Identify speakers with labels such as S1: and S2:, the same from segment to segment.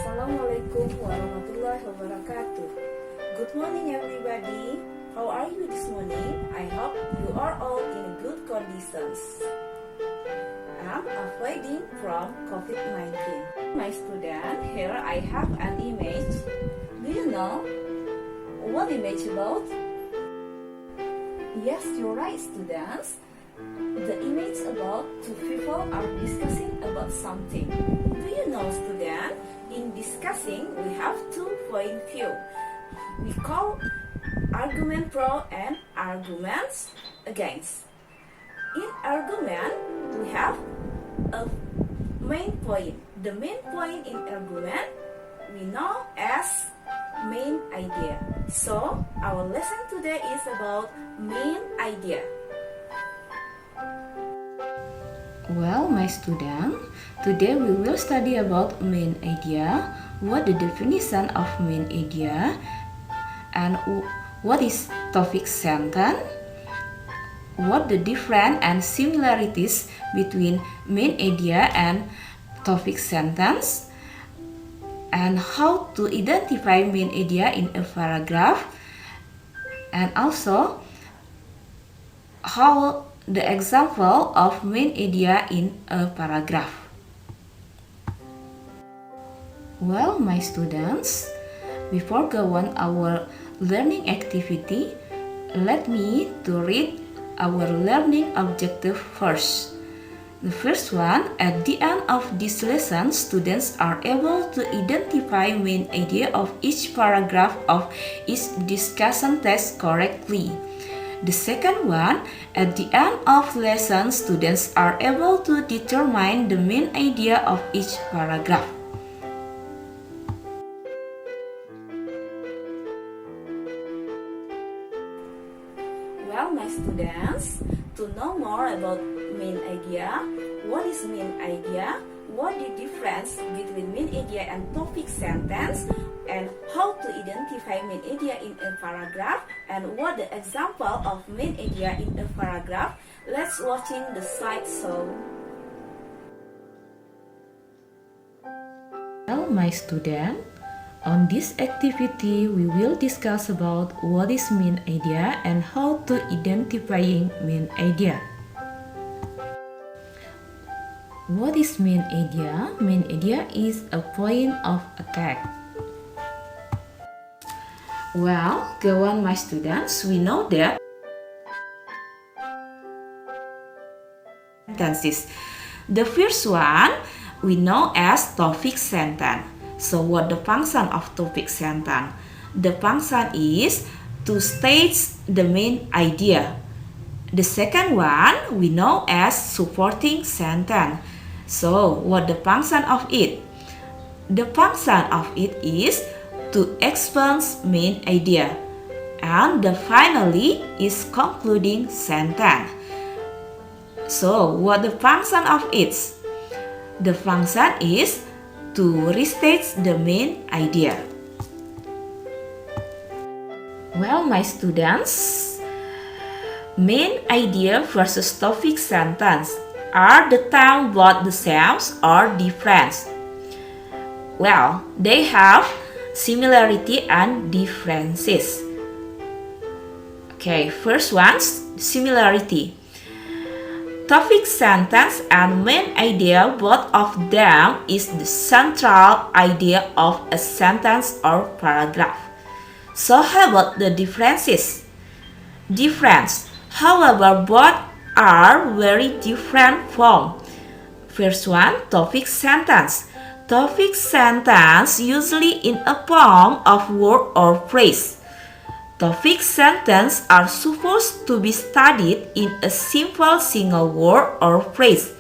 S1: Assalamualaikum warahmatullahi wabarakatuh. Good morning everybody. How are you this morning? I hope you are all in good conditions. I'm avoiding from COVID-19. My student, here I have an image. Do you know what image about? Yes, you're right, students. The image about two people are discussing about something. Do you know, student? In discussing, we have two point of view. We call argument pro and arguments against. In argument, we have a main point. The main point in argument we know as main idea. So, our lesson today is about main idea.
S2: Well, my student, today we will study about main idea, what the definition of main idea, and what is topic sentence, what the difference and similarities between main idea and topic sentence, and how to identify main idea in a paragraph, and also how the example of main idea in a paragraph. Well, my students, before go on our learning activity, let me to read our learning objective first. The first one, at the end of this lesson, students are able to identify main idea of each paragraph of each discussion text correctly. The second one, at the end of lesson, students are able to determine the main idea of each paragraph.
S1: Well, my students, to know more about main idea, what is main idea, what the difference between main idea and topic sentence, and how to identify main idea in a paragraph, and what the example of main idea in a paragraph, let's watching the slideshow.
S2: Well, my student, on this activity we will discuss about what is main idea and how to identifying main idea. What is main idea? Main idea is a point of attack. Well, go on, my students. We know that sentences. The first one we know as topic sentence. So, what the function of topic sentence? The function is to state the main idea. The second one we know as supporting sentence. So, what the function of it? The function of it is to expunge main idea, and the finally is concluding sentence. So, what the function of it? The function is to restate the main idea. Well, my students, main idea versus topic sentence, are the terms both the same or different? Well, they have similarity and differences. Okay, first one, similarity. Topic sentence and main idea, both of them is the central idea of a sentence or paragraph. So how about the differences? Difference. However, both are very different from. First one, topic sentence. Topic sentence usually in a form of word or phrase. Topic sentences are supposed to be studied in a simple single word or phrase.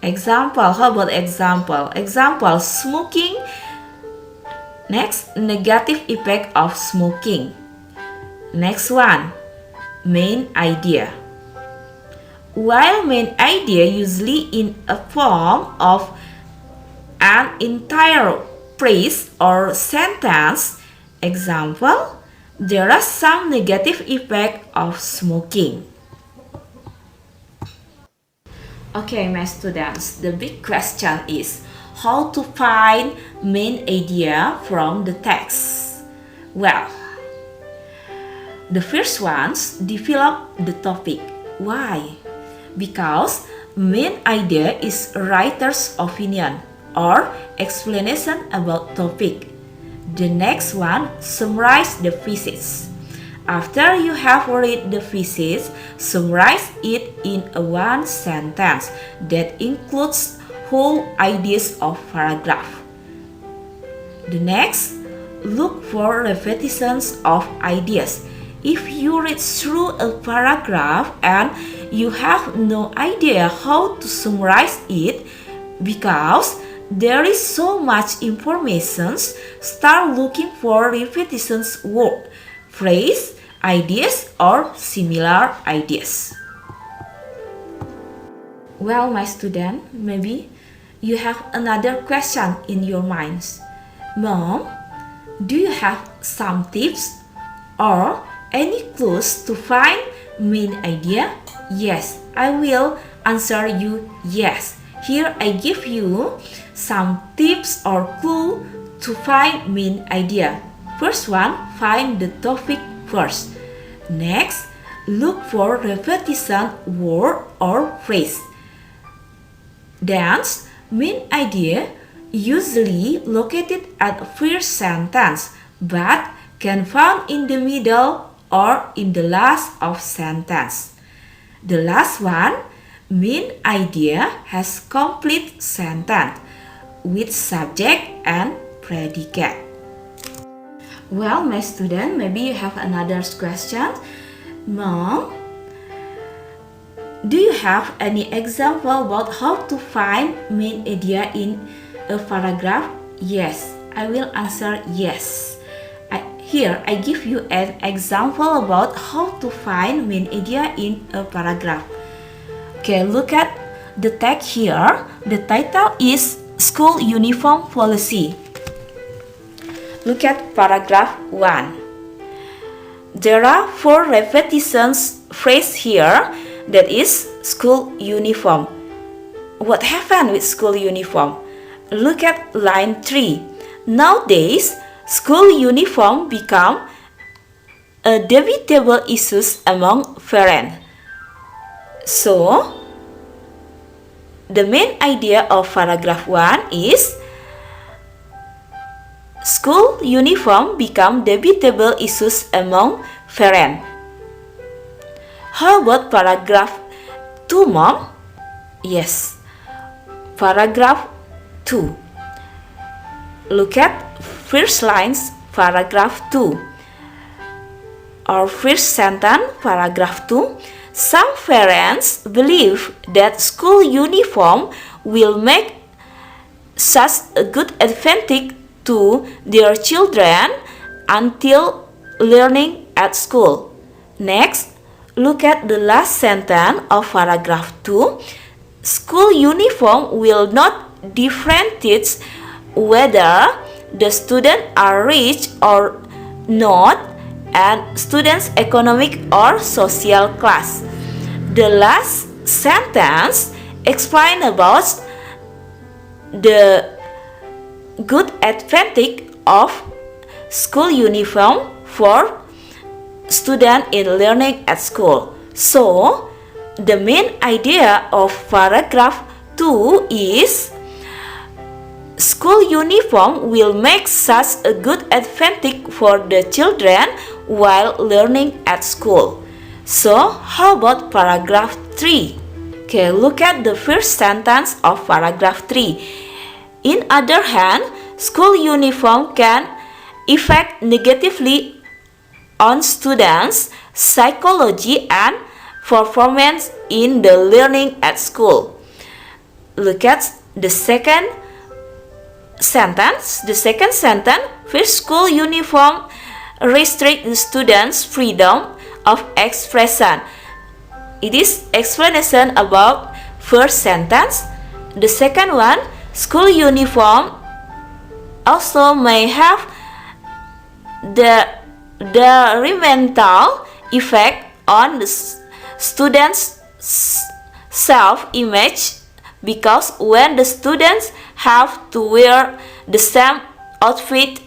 S2: Example, how about example? Example, smoking. Next, negative effect of smoking. Next one, main idea. While main idea usually in a form of an entire phrase or sentence. Example, there are some negative effect of smoking. Okay, my students, the big question is, how to find main idea from the text? Well, the first ones develop the topic. Why? Because main idea is writer's opinion or explanation about topic. The next one summarize the thesis. After you have read the thesis, summarize it in a one sentence that includes whole ideas of paragraph. The next, look for repetitions of ideas. If you read through a paragraph and you have no idea how to summarize it because there is so much information, start looking for repetitions word, phrase, ideas or similar ideas. Well, my student, maybe you have another question in your minds. Mom, do you have some tips or any clues to find main idea? Yes, I will answer you yes. Here I give you some tips or clue to find main idea. First one, find the topic first. Next, look for repetition word or phrase. Then, main idea usually located at first sentence but can found in the middle or in the last of sentence. The last one, main idea has complete sentence with subject and predicate. Well, my student, maybe you have another question. Mom, do you have any example about how to find main idea in a paragraph? Yes, I will answer yes. Here I give you an example about how to find main idea in a paragraph. Okay, look at the text here. The title is School Uniform Policy. Look at paragraph 1. There are 4 repetitions phrase here, that is school uniform. What happened with school uniform? Look at line 3. Nowadays, school uniform become a debatable issue among parents. So, the main idea of paragraph 1 is school uniform become debatable issues among parents. How about paragraph 2, Mom? Yes, paragraph 2. Look at first lines, paragraph 2. Or first sentence, paragraph 2. Some parents believe that school uniform will make such a good advantage to their children until learning at school. Next, look at the last sentence of paragraph 2. School uniform will not differentiate whether the students are rich or not and students' economic or social class. The last sentence explains about the good advantage of school uniform for students in learning at school. So, the main idea of paragraph 2 is school uniform will make such a good advantage for the children while learning at school. So, how about paragraph 3? Okay, look at the first sentence of paragraph 3. In other hand, school uniform can affect negatively on students' psychology and performance in the learning at school. Look at the second sentence. The second sentence, first school uniform restrict the students' freedom of expression. It is explanation about first sentence. The second one, school uniform also may have the detrimental effect on the students' self-image, because when the students have to wear the same outfit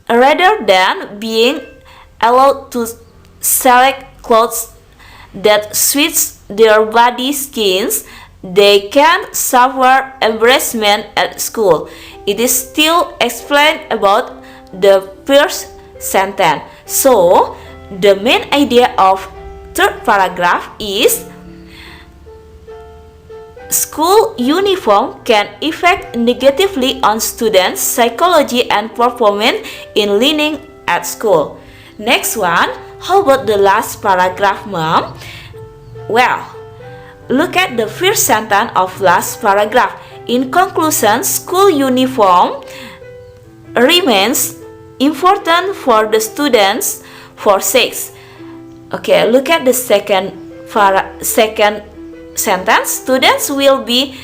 S2: rather than being allowed to select clothes that suits their body skins, they can suffer embarrassment at school. It is still explained about the first sentence. So, the main idea of third paragraph is school uniform can affect negatively on students' psychology and performance in learning at school. Next one, how about the last paragraph, Mom? Well, look at the first sentence of last paragraph. In conclusion, school uniform remains important for the students for sex. Okay, look at the second sentence. Students will be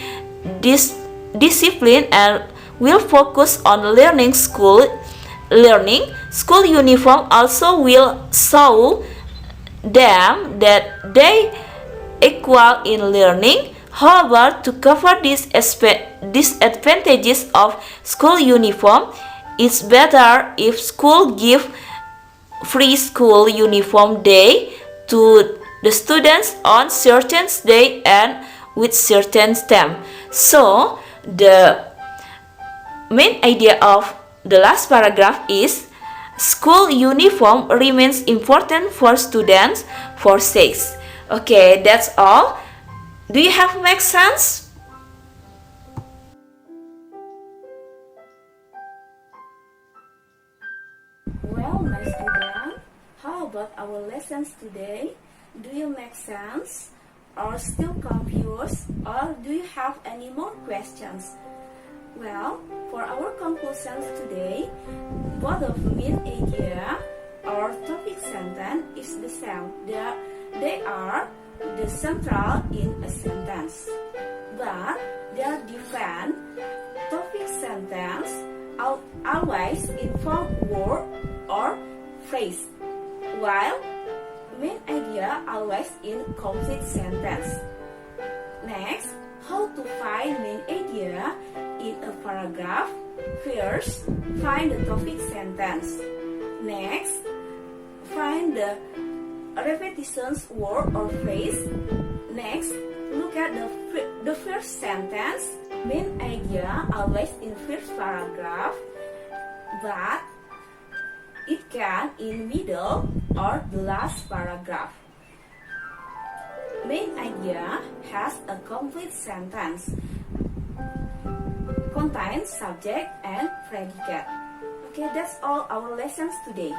S2: disciplined and will focus on learning. School uniform also will show them that they equal in learning. However, to cover these disadvantages of school uniform, it's better if school give free school uniform day to the students on certain day and with certain time. So, the main idea of the last paragraph is school uniform remains important for students for sex. Okay, that's all. Do you have make sense?
S1: Well, my student, how about our lessons today? Do you make sense? Or still confused? Or do you have any more questions? Well, for our conclusions today, both of main idea or topic sentence is the same. They are the central in a sentence, but they are different. Topic sentence always involve word or phrase, while main idea always in complete sentence. Next, how to find main idea in a paragraph? First, find the topic sentence. Next, find the repetitions word or phrase. Next, look at the first sentence. Main idea always in first paragraph, but it can in middle or the last paragraph. Main idea has a complete sentence, contains subject and predicate. Okay, that's all our lessons today.